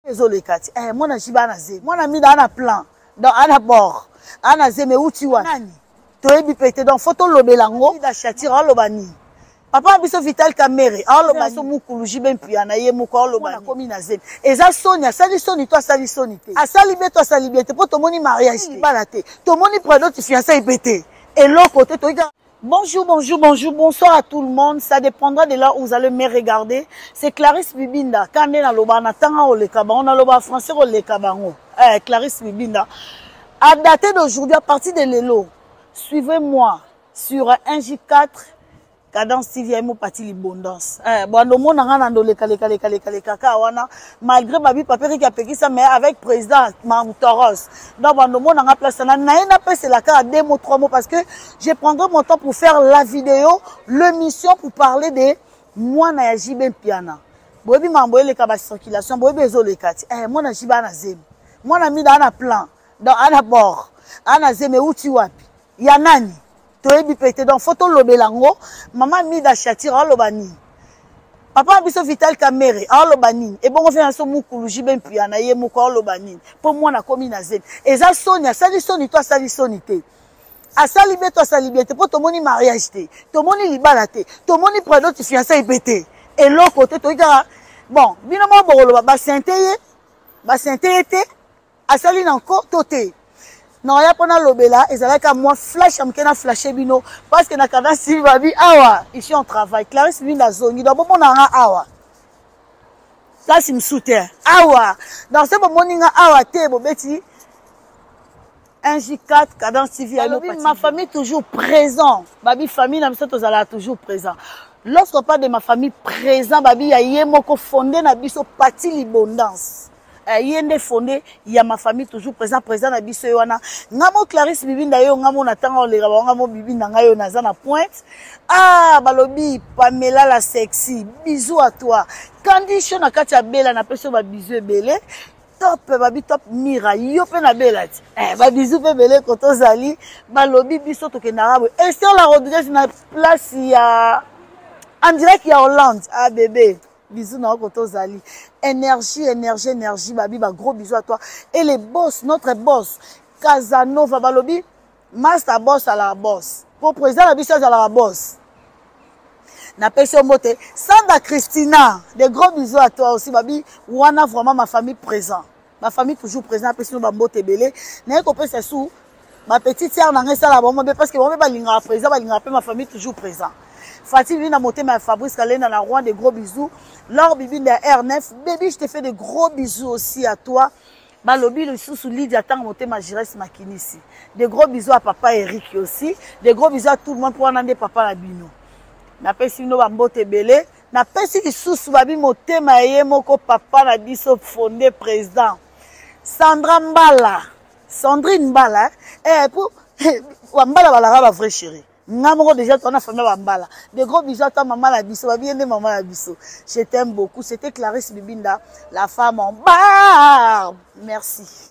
Désolé Kati. Moi na jiba na zé. Moi na mi dans un plan. Dans un bord. Ana zé mais où tu vois? Nani. Toi bi pété dans photo lobelango. Da chatira lobani. Papa biso vital caméré. Lobani so mukulu jibe mpiana ye muko lobani. Na komi na zé. Eza Sonia, sali soni toi sali soni te. Asali be toi sali be te po to moni mariage te. Balate. To moni prénom tu fiancé pété. Et l'autre côté toi bonjour, bonjour, bonjour, bonsoir à tout le monde. Ça dépendra de là où vous allez me regarder. C'est Clarisse Bibinda. Quand on est dans le bas, on a le bas français, on a Clarisse Bibinda. À dater d'aujourd'hui, à partir de l'élo, suivez-moi sur 1J4, Cadence TV, mon parti l'abondance. Bon, le monde a malgré ma vie, papa qui a payé ça, mais avec président Toros. Donc, bon, le monde a place. C'est la carte 2 mots, 3 mots, parce que je prendrai mon temps pour faire la vidéo, l'émission pour parler de moi, na Jibé Piana. Bobi m'a envoyé les cabas circulation, Bobi bezo les quatre. Moi, na Jiba na zem. Moi, na mis dans un plan, dans un bord. Ana zem, où tu wapi? Yanani. Toi bi pété dans photo lobelango maman mi da chatira lobani papa biso vital caméré lobani et bon on fait un son mukulu jibe mpiana ye muko lobani pour moi na komi na zeb eza Sonia sali soni toi sali soni te asali be toi sali be te pour to moni mariage te to moni libala te to moni prénom tu fiancé pété et l'autre côté toi bon bino mo bolo ba sainteye te asali na encore toté. Non, il y a pas de lobela, et c'est là que moi, flash, je suis flashé bino, parce que na kada si babi, awa, ici on travaille, Clarisse vient dans zone, donc bon, on a awa. Là, c'est me soutient, awa. Dans ce moment, on a awa, te, bon, beti, 1J4, Cadence TV, ma famille toujours présent, babi, famille, n'a pas toujours présent. Lorsqu'on parle de ma famille présent, babi, il y a moko fondé, na biso, parti l'abondance. Yende fondé, il y a ma famille toujours présent na biso wana. Ngamo Clarisse Bibinda yo ngamo natanga olera ngamo Bibinda ngayo naza na pointe. Balobi Pamela la sexy. Bisous à toi. Condition na kati ya bela na peso ba bisous belé. Top babi top mira yo pe na bela ti. Ba bisous pe belé koto zali balobi biso to ke na rabo. Esther la Rodriguez na place ya en direct ya Hollande. Bébé. Bisous na koto zali. Énergie, babi, gros bisous à toi. Et les boss, notre boss, Casanova, balobi, master boss à la boss. Pour président la biche à la boss. Na pêche moté. Sandra Christina, des gros bisous à toi aussi, babi. Wana vraiment ma famille présent. Ma famille toujours présente, parce que nous avons belé. N'est-ce qu'on peut se sous? Ma petite sœur n'a rien ça là, parce que moi, ma famille toujours présent. Fatih vient à monter ma Fabrice Kalena dans la Rouen, des gros bisous. Laure Bibi de R9. Baby, je te fais des gros bisous aussi à toi. Balobi, le sous Lydia, tant monter ma Giresse Makinisi. Des gros bisous à papa Eric aussi. Des gros bisous à tout le monde pour en amener papa la bino. Na pesi no bambote belé. Na pesi ki sous babi monter ma moko papa na biso fondé président. Sandra Mbala. Sandrine Mbala. Pour Mbala balara ba vrai chéri. Namoro déjà ton famille Bambala. De gros bisous à ta maman la biso, bien de maman la biso. Je t'aime beaucoup. C'était Clarisse Bibinda, la femme en barbe. Merci.